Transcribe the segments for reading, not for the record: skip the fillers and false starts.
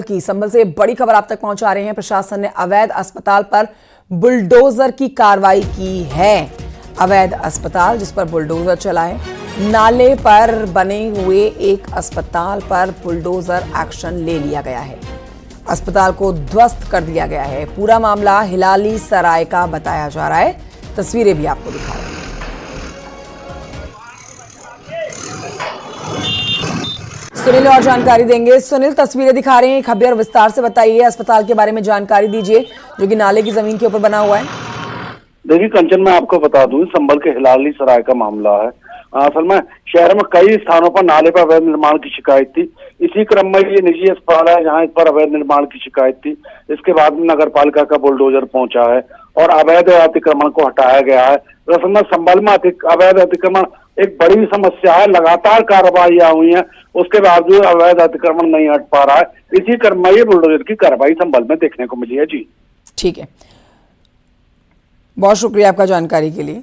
की संभल से बड़ी खबर आप तक पहुंचा रहे हैं। प्रशासन ने अवैध अस्पताल पर बुलडोजर की कार्रवाई की है। अवैध अस्पताल जिस पर बुलडोजर चलाए, नाले पर बने हुए एक अस्पताल पर बुलडोजर एक्शन ले लिया गया है। अस्पताल को ध्वस्त कर दिया गया है। पूरा मामला हिलाली सराय का बताया जा रहा है। तस्वीरें भी आपको दिखा रहे हैं। सुनील और जानकारी देंगे। सुनील, तस्वीरें दिखा रहे हैं, खबर विस्तार से बताइए, अस्पताल के बारे में जानकारी दीजिए जो कि नाले की जमीन के ऊपर बना हुआ है। देखिए कंचन, मैं आपको बता दूं, संभल के हिलाली सराय का मामला है। असल में शहर में कई स्थानों पर नाले पर अवैध निर्माण की शिकायत थी। इसी क्रम में ये निजी अस्पताल है जहां इस पर अवैध निर्माण की शिकायत थी। इसके बाद में नगर पालिका का बुलडोजर पहुंचा है और अवैध अतिक्रमण को हटाया गया है। दरअसल में संभल में अवैध अतिक्रमण एक बड़ी समस्या है। लगातार कार्रवाइयां हुई हैं, उसके बावजूद अवैध अतिक्रमण नहीं हट पा रहा है। इसी क्रम में ये बुलडोजर की कार्रवाई संभल में देखने को मिली है। जी ठीक है, बहुत शुक्रिया आपका जानकारी के लिए।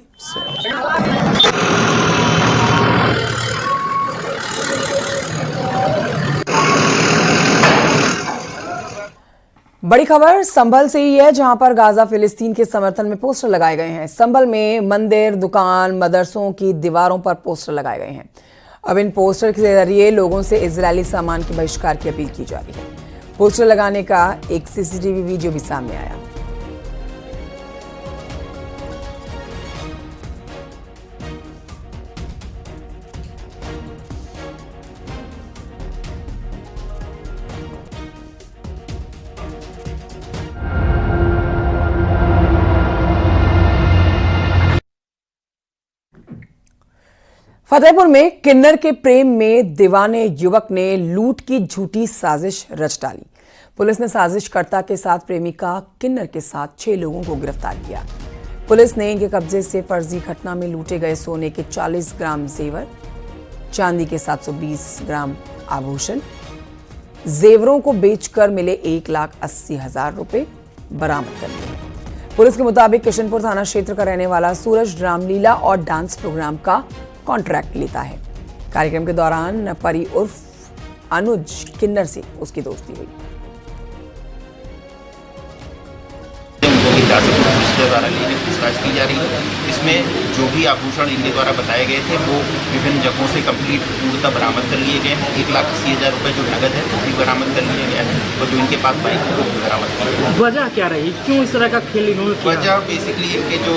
बड़ी खबर संभल से ही है, जहां पर गाजा फिलिस्तीन के समर्थन में पोस्टर लगाए गए हैं। संभल में मंदिर, दुकान, मदरसों की दीवारों पर पोस्टर लगाए गए हैं। अब इन पोस्टर के जरिए लोगों से इजरायली सामान के बहिष्कार की अपील की जा रही है। पोस्टर लगाने का एक सीसीटीवी वीडियो भी सामने आया। फतेहपुर में किन्नर के प्रेम में दीवाने युवक ने लूट की झूठी साजिश रच डाली। पुलिस ने साजिशकर्ता के साथ प्रेमिका किन्नर के साथ 6 लोगों को गिरफ्तार किया। पुलिस ने इनके कब्जे से फर्जी घटना में लूटे गए सोने के 40 ग्राम जेवर, चांदी के 720 ग्राम आभूषण, जेवरों को बेचकर मिले 1,80,000 रुपए बरामद कर लिए। पुलिस के मुताबिक किशनपुर थाना क्षेत्र का रहने वाला सूरज रामलीला और डांस प्रोग्राम का कॉन्ट्रैक्ट लेता है। कार्यक्रम के दौरान परी उर्फ अनुज किन्नर से उसकी दोस्ती हुई। इसके द्वारा लेने की पूछताछ की जा रही है। इसमें जो भी आभूषण इनके द्वारा बताए गए थे वो विभिन्न जगहों से कंप्लीट पूर्णतः बरामद कर लिए गए हैं। 1,80,000 रुपये जो नगद है वो भी बरामद कर लिया गया है और जो इनके पास बाइक है वो भी बरामद की गई है। वजह क्या रही, क्यों इस तरह का खेल इन्होंने किया? वजह बेसिकली इनके जो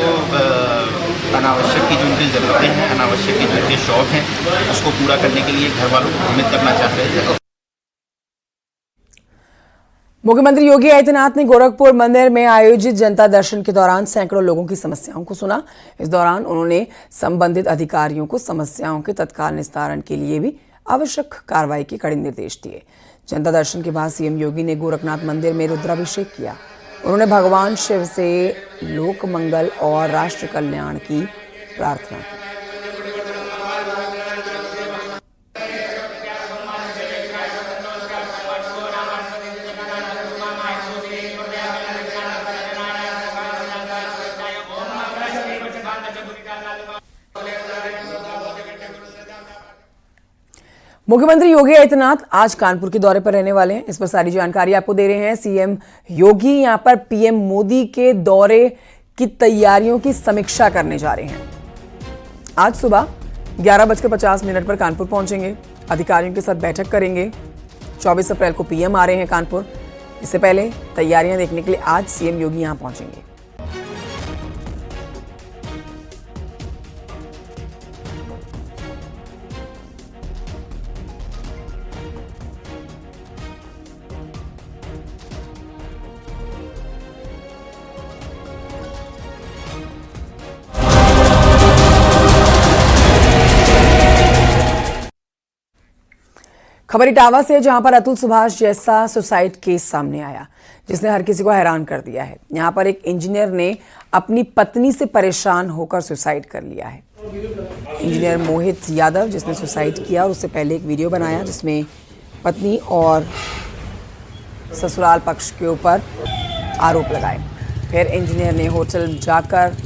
अनावश्यक की जो उनकी ज़रूरतें हैं, अनावश्यक के जो उनके शौक हैं, उसको पूरा करने के लिए घर वालों को भ्रमित करना चाह रहे थे। मुख्यमंत्री योगी आदित्यनाथ ने गोरखपुर मंदिर में आयोजित जनता दर्शन के दौरान सैकड़ों लोगों की समस्याओं को सुना। इस दौरान उन्होंने संबंधित अधिकारियों को समस्याओं के तत्काल निस्तारण के लिए भी आवश्यक कार्रवाई के कड़े निर्देश दिए। जनता दर्शन के बाद सीएम योगी ने गोरखनाथ मंदिर में रुद्राभिषेक किया। उन्होंने भगवान शिव से लोक मंगल और राष्ट्र कल्याण की प्रार्थना की। मुख्यमंत्री योगी आदित्यनाथ आज कानपुर के दौरे पर रहने वाले हैं। इस पर सारी जानकारी आपको दे रहे हैं। सीएम योगी यहां पर पीएम मोदी के दौरे की तैयारियों की समीक्षा करने जा रहे हैं। आज सुबह 11:50 पर कानपुर पहुंचेंगे, अधिकारियों के साथ बैठक करेंगे। 24 अप्रैल को पीएम आ रहे हैं कानपुर। इससे पहले तैयारियां देखने के लिए आज सीएम योगी यहां पहुंचेंगे। खबर इटावा से, जहां पर अतुल सुभाष जैसा सुसाइड केस सामने आया जिसने हर किसी को हैरान कर दिया है। यहां पर एक इंजीनियर ने अपनी पत्नी से परेशान होकर सुसाइड कर लिया है। इंजीनियर मोहित यादव जिसने सुसाइड किया और उससे पहले एक वीडियो बनाया जिसमें पत्नी और ससुराल पक्ष के ऊपर आरोप लगाए। फिर इंजीनियर ने होटल जाकर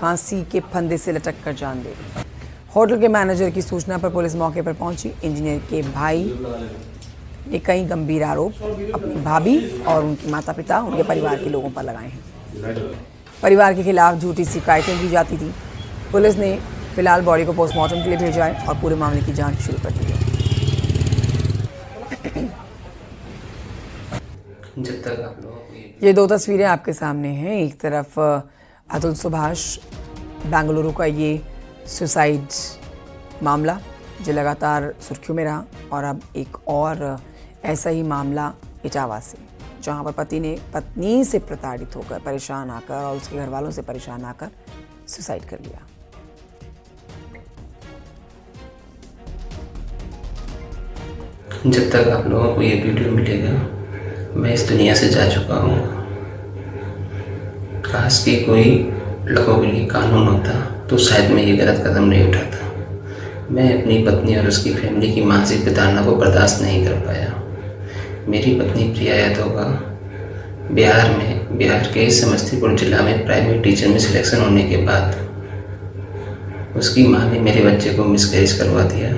फांसी के फंदे से लटक कर जान दे दी। होटल के मैनेजर की सूचना पर पुलिस मौके पर पहुंची। इंजीनियर के भाई ने कई गंभीर आरोप अपनी भाभी और उनके माता पिता, उनके परिवार के लोगों पर लगाए हैं। परिवार के खिलाफ झूठी शिकायतें की जाती थी। पुलिस ने फिलहाल बॉडी को पोस्टमार्टम के लिए भेजा है और पूरे मामले की जांच शुरू कर दी है। जब तक आप लोगों को ये दो तस्वीरें आपके सामने हैं। एक तरफ अतुल सुभाष बेंगलुरु का ये सुसाइड मामला जो लगातार सुर्खियों में रहा, और अब एक और ऐसा ही मामला इटावा से, जहां पर पति ने पत्नी से प्रताड़ित होकर, परेशान आकर और उसके घर वालों से परेशान आकर सुसाइड कर लिया। जब तक आप लोगों को ये वीडियो मिलेगा, मैं इस दुनिया से जा चुका हूँ। काश कि कोई लोगों के लिए कानून होता तो शायद मैं ये गलत कदम नहीं उठाता। मैं अपनी पत्नी और उसकी फैमिली की मानसिक प्रताड़ना को बर्दाश्त नहीं कर पाया। मेरी पत्नी प्रिया यादव का बिहार के समस्तीपुर जिला में प्राइमरी टीचर में सिलेक्शन होने के बाद उसकी मां ने मेरे बच्चे को मिसकैरेज करवा दिया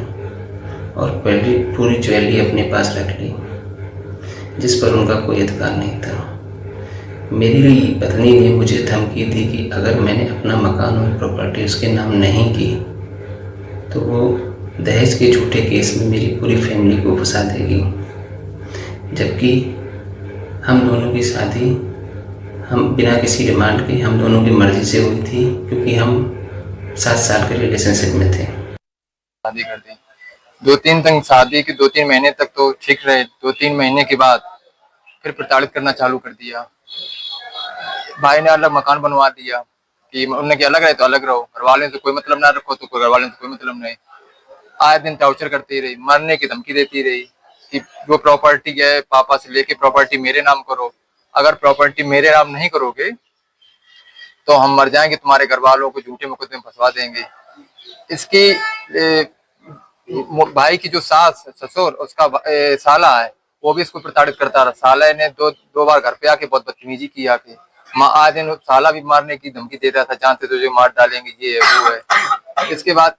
और पूरी ज्वेलरी अपने पास रख ली, जिस पर उनका कोई अधिकार नहीं था। मेरी पत्नी ने मुझे धमकी दी कि अगर मैंने अपना मकान और प्रॉपर्टी उसके नाम नहीं की तो वो दहेज के झूठे केस में मेरी पूरी फैमिली को फंसा देगी। जबकि हम दोनों की शादी हम बिना किसी डिमांड के हम दोनों की मर्जी से हुई थी, क्योंकि हम 7 साल के रिलेशनशिप में थे। शादी कर दी। 2-3 तक शादी के 2-3 महीने तक तो ठीक रहे। 2-3 महीने के बाद फिर प्रताड़ित करना चालू कर दिया। भाई ने अलग मकान बनवा दिया कि उन्होंने कि अलग रहे तो अलग रहो, घर वाले से कोई मतलब ना रखो तो घर वाले से कोई मतलब नहीं। आए दिन टॉर्चर करती रही, मरने की धमकी देती रही कि जो प्रॉपर्टी है पापा से लेके प्रॉपर्टी मेरे नाम करो, अगर प्रॉपर्टी मेरे नाम नहीं करोगे तो हम मर जाएंगे, तुम्हारे घर वालों को झूठे मुकदमे में फंसवा देंगे। इसकी भाई की जो सास ससुर उसका साला है वो भी इसको प्रताड़ित करता रहा। साला ने दो बार घर पे आके बहुत बदतमीजी की आके। आज दिन साला भी मारने की धमकी दे रहा था, जानते तो जो मार डालेंगे ये है वो है। इसके बाद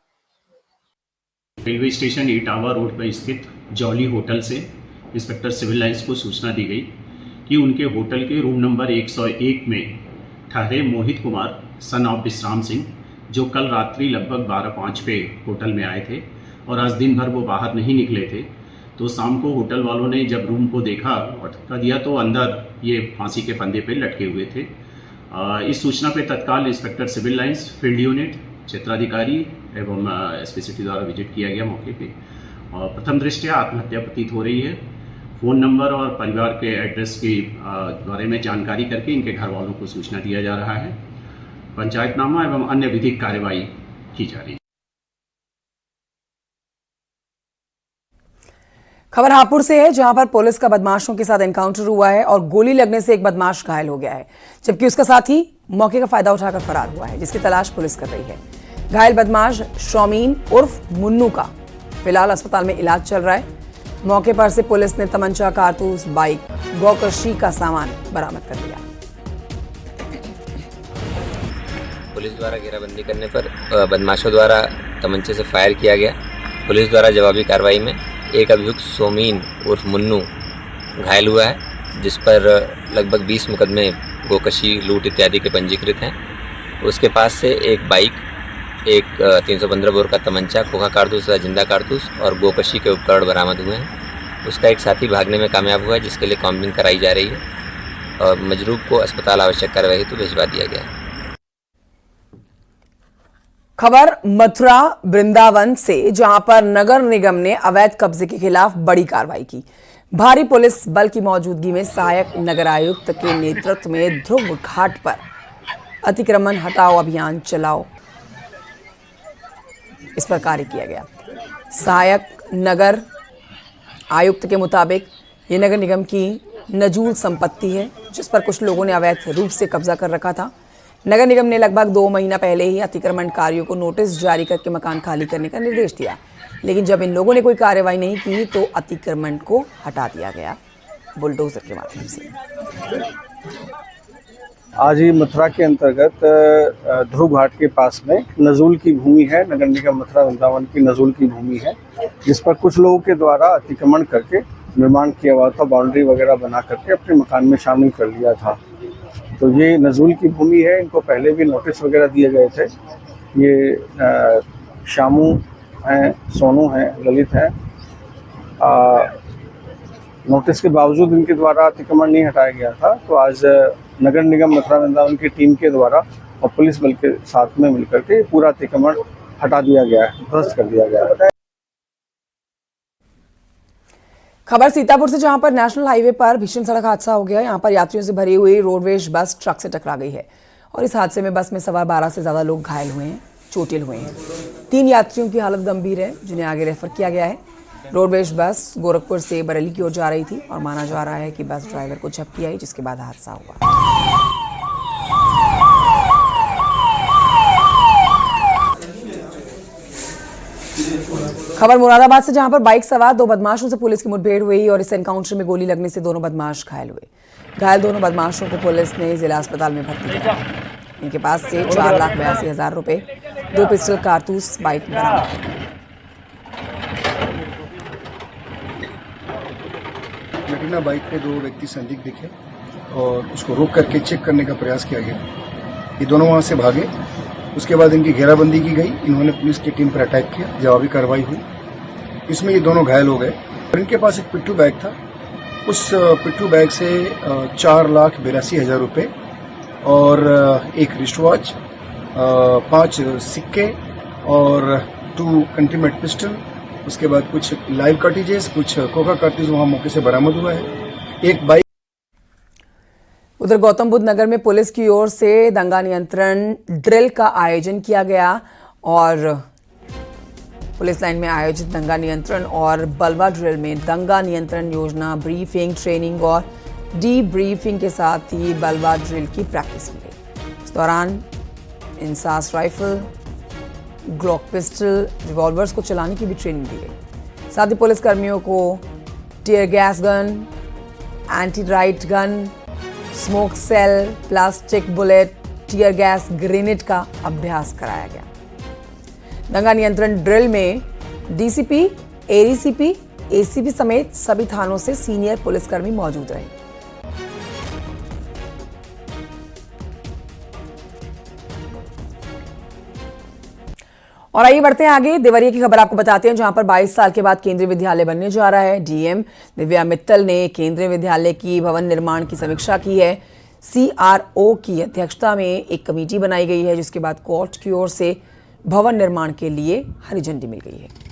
रेलवे स्टेशन इटावा रोड पर स्थित जॉली होटल से इंस्पेक्टर सिविल लाइंस को सूचना दी गई कि उनके होटल के रूम नंबर 101 में ठहरे मोहित कुमार सन ऑफ विश्राम सिंह, जो कल रात्रि लगभग 12:05 पे होटल में आए थे और आज दिन भर वो बाहर नहीं निकले थे। तो शाम को होटल वालों ने जब रूम को देखा और धक्का दिया तो अंदर ये फांसी के फंदे पे लटके हुए थे। इस सूचना पे तत्काल inspector civil lines, field unit, क्षेत्राधिकारी एवं एसपी सिटी द्वारा विजिट किया गया मौके पे। और प्रथम दृष्टया आत्महत्या प्रतीत हो रही है। फ़ोन नंबर और परिवार के एड्रेस के बारे में जानकारी करके इनके घर वालों को सूचना दिया जा रहा है। पंचायतनामा एवं अन्य विधिक कार्रवाई की जा रही है। खबर हापुड़ से है, जहां पर पुलिस का बदमाशों के साथ एनकाउंटर हुआ है और गोली लगने से एक बदमाश घायल हो गया है, जबकि उसका साथी मौके का फायदा उठाकर फरार हुआ है, जिसकी तलाश पुलिस कर रही है। घायल बदमाश शौमीन उर्फ मुन्नू का फिलहाल अस्पताल में इलाज चल रहा है। मौके पर से पुलिस ने तमंचा, कारतूस, बाइक, गौकशी का सामान बरामद कर लिया। पुलिस द्वारा घेराबंदी करने पर बदमाशों द्वारा तमंचे से फायर किया गया। पुलिस द्वारा जवाबी कार्रवाई में एक अभियुक्त सोमीन उर्फ मुन्नू घायल हुआ है, जिस पर लगभग 20 मुकदमे गोकशी, लूट इत्यादि के पंजीकृत हैं। उसके पास से एक बाइक, एक 315 बोर का तमंचा, खोखा कारतूस तथा जिंदा कारतूस और गोकशी के उपकरण बरामद हुए हैं। उसका एक साथी भागने में कामयाब हुआ है, जिसके लिए कॉम्बिंग कराई जा रही है और मजरूब को अस्पताल आवश्यक कार्रवाई हेतु भिजवा दिया गया है। खबर मथुरा वृंदावन से, जहां पर नगर निगम ने अवैध कब्जे के खिलाफ बड़ी कार्रवाई की। भारी पुलिस बल की मौजूदगी में सहायक नगर आयुक्त के नेतृत्व में ध्रुव घाट पर अतिक्रमण हटाओ अभियान चलाओ, इस पर कार्य किया गया। सहायक नगर आयुक्त के मुताबिक ये नगर निगम की नजूल संपत्ति है, जिस पर कुछ लोगों ने अवैध रूप से कब्जा कर रखा था। नगर निगम ने लगभग 2 महीना पहले ही अतिक्रमणकारियों को नोटिस जारी करके मकान खाली करने का निर्देश दिया, लेकिन जब इन लोगों ने कोई कार्रवाई नहीं की तो अतिक्रमण को हटा दिया गया बुलडोजर के माध्यम से। आज ही मथुरा के अंतर्गत ध्रुव घाट के पास में नजूल की भूमि है, नगर निगम मथुरा वृंदावन की नजूल की भूमि है, जिस पर कुछ लोगों के द्वारा अतिक्रमण करके निर्माण किया हुआ था, बाउंड्री वगैरह बना करके अपने मकान में शामिल कर लिया था। तो ये नज़ुल की भूमि है, इनको पहले भी नोटिस वगैरह दिए गए थे। ये शामू हैं, सोनू हैं, ललित हैं। नोटिस के बावजूद इनके द्वारा अतिक्रमण नहीं हटाया गया था, तो आज नगर निगम मथुरा वृंदावन की टीम के द्वारा और पुलिस बल के साथ में मिलकर के पूरा अतिक्रमण हटा दिया गया है, ध्वस्त कर दिया गया है। खबर सीतापुर से, जहां पर नेशनल हाईवे पर भीषण सड़क हादसा हो गया। यहां पर यात्रियों से भरी हुई रोडवेज बस ट्रक से टकरा गई है और इस हादसे में बस में सवार 12 से ज्यादा लोग घायल हुए हैं, चोटिल हुए हैं। 3 यात्रियों की हालत गंभीर है, जिन्हें आगे रेफर किया गया है। रोडवेज बस गोरखपुर से बरेली की ओर जा रही थी और माना जा रहा है कि बस ड्राइवर को झपकी आई, जिसके बाद हादसा हुआ। खबर मुरादाबाद से, जहां पर बाइक सवार 2 बदमाशों से पुलिस की मुठभेड़ हुई और इस एनकाउंटर में गोली लगने से दोनों बदमाश घायल हुए। घायल दोनों बदमाशों को पुलिस ने जिला अस्पताल में भर्ती कराया। इनके पास से 4,82,000 रुपए, 2 पिस्टल, कारतूस, बाइक बरामद की। प्लेटिना बाइक पे 2 व्यक्ति संदिग्ध दिखे और उसको रोक करके चेक करने का प्रयास किया गया। ये दोनों वहां से भागे। उसके बाद इनकी घेराबंदी की गई। इन्होंने पुलिस की टीम पर अटैक किया, जवाबी कार्रवाई हुई। इसमें ये दोनों घायल हो गए और इनके पास एक पिट्ठू बैग था। उस पिट्ठू बैग से 4,82,000 रुपये और एक रिस्ट वॉच, 5 सिक्के और 2 कंट्रीमेट पिस्टल, उसके बाद कुछ लाइव कार्टिजेस, कुछ कोका कार्टिज वहां मौके से बरामद हुआ है। एक बाइक। उधर गौतम बुद्ध नगर में पुलिस की ओर से दंगा नियंत्रण ड्रिल का आयोजन किया गया और पुलिस लाइन में आयोजित दंगा नियंत्रण और बलवा ड्रिल में दंगा नियंत्रण योजना, ब्रीफिंग, ट्रेनिंग और डी ब्रीफिंग के साथ ही बलवा ड्रिल की प्रैक्टिस की गई। इस दौरान INSAS rifle, Glock pistol, revolvers को चलाने की भी ट्रेनिंग दी गई। साथ ही पुलिस कर्मियों को tear gas gun, anti riot gun, smoke shell, plastic bullet, tear gas grenade का अभ्यास कराया गया। दंगा नियंत्रण ड्रिल में डीसीपी, एडीसीपी, एसीपी समेत सभी थानों से सीनियर पुलिसकर्मी मौजूद रहे। और आइए बढ़ते हैं आगे। देवरिया की खबर आपको बताते हैं, जहां पर 22 साल के बाद केंद्रीय विद्यालय बनने जा रहा है। डीएम दिव्या मित्तल ने केंद्रीय विद्यालय की भवन निर्माण की समीक्षा की है। सीआरओ की अध्यक्षता में एक कमेटी बनाई गई है, जिसके बाद कोर्ट की ओर से भवन निर्माण के लिए हरी झंडी मिल गई है।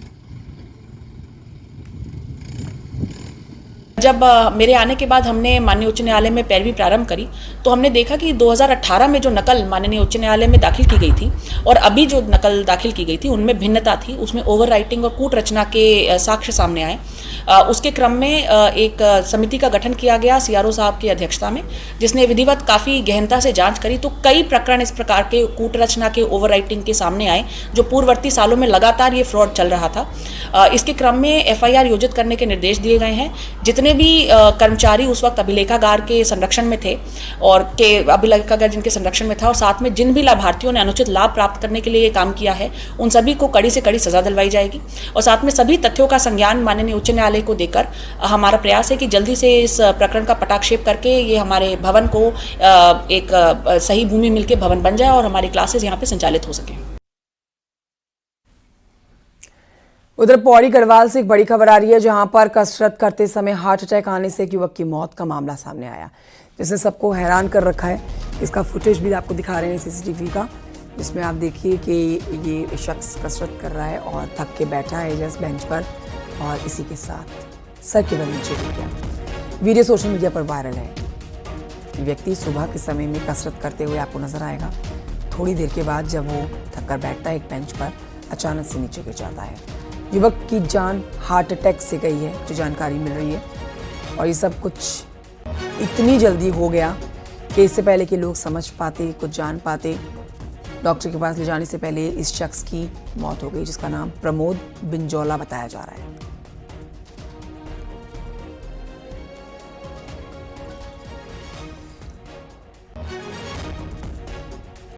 जब मेरे आने के बाद हमने माननीय उच्च न्यायालय में पैरवी प्रारंभ करी, तो हमने देखा कि 2018 में जो नकल माननीय उच्च न्यायालय में दाखिल की गई थी और अभी जो नकल दाखिल की गई थी, उनमें भिन्नता थी। उसमें ओवर राइटिंग और कूट रचना के साक्ष्य सामने आए। उसके क्रम में एक समिति का गठन किया गया सीआरओ साहब की अध्यक्षता में, जिसने विधिवत काफ़ी गहनता से जांच करी। तो कई प्रकरण इस प्रकार के कूट रचना के, ओवर राइटिंग के सामने आए, जो पूर्ववर्ती सालों में लगातार ये फ्रॉड चल रहा था। इसके क्रम में एफआईआर योजित करने के निर्देश दिए गए हैं। जितने भी कर्मचारी उस वक्त अभिलेखागार के संरक्षण में थे और के अभिलेखागार जिनके संरक्षण में था, और साथ में जिन भी लाभार्थियों ने अनुचित लाभ प्राप्त करने के लिए ये काम किया है, उन सभी को कड़ी से कड़ी सजा दिलवाई जाएगी। और साथ में सभी तथ्यों का संज्ञान माननीय उच्च न्यायालय को देकर हमारा प्रयास है कि जल्दी से इस प्रकरण का पटाक्षेप करके ये हमारे भवन को एक सही भूमि मिलकर भवन बन जाए और हमारी क्लासेस यहाँ पे संचालित हो सके। उधर पौड़ी गढ़वाल से एक बड़ी खबर आ रही है, जहां पर कसरत करते समय हार्ट अटैक आने से एक युवक की मौत का मामला सामने आया, जिसने सबको हैरान कर रखा है। इसका फुटेज भी आपको दिखा रहे हैं सीसीटीवी का, जिसमें आप देखिए कि ये शख्स कसरत कर रहा है और थक के बैठा है जस्ट बेंच पर और इसी के साथ सर के बल नीचे गिर गया। वीडियो सोशल मीडिया पर वायरल है। ये व्यक्ति सुबह के समय में कसरत करते हुए आपको नजर आएगा। थोड़ी देर के बाद जब वो थक कर बैठता है एक बेंच पर, अचानक से नीचे गिर जाता है। युवक की जान हार्ट अटैक से गई है, जो जानकारी मिल रही है। और ये सब कुछ इतनी जल्दी हो गया कि इससे पहले कि लोग समझ पाते, कुछ जान पाते, डॉक्टर के पास ले जाने से पहले इस शख्स की मौत हो गई, जिसका नाम प्रमोद बिंजौला बताया जा रहा है।